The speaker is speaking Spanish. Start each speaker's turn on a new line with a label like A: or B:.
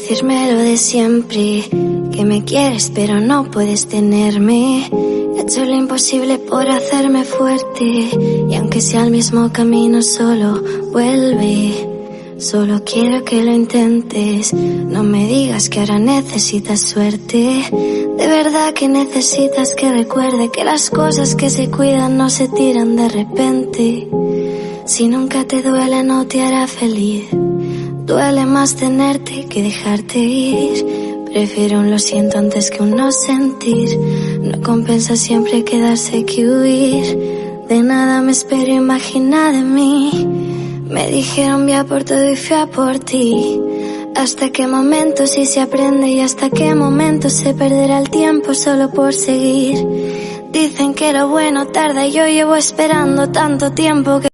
A: Decirme lo de siempre, que me quieres pero no puedes tenerme. He hecho lo imposible por hacerme fuerte, y aunque sea el mismo camino solo vuelve. Solo quiero que lo intentes, no me digas que ahora necesitas suerte. De verdad que necesitas que recuerde que las cosas que se cuidan no se tiran de repente. Si nunca te duele no te hará feliz, duele más tenerte que dejarte ir. Prefiero un lo siento antes que un no sentir, no compensa siempre quedarse que huir. De nada me espero, imagina de mí. Me dijeron ve a por todo y fui a por ti. ¿Hasta qué momento sí se aprende y hasta qué momento se perderá el tiempo solo por seguir? Dicen que lo bueno tarda y yo llevo esperando tanto tiempo que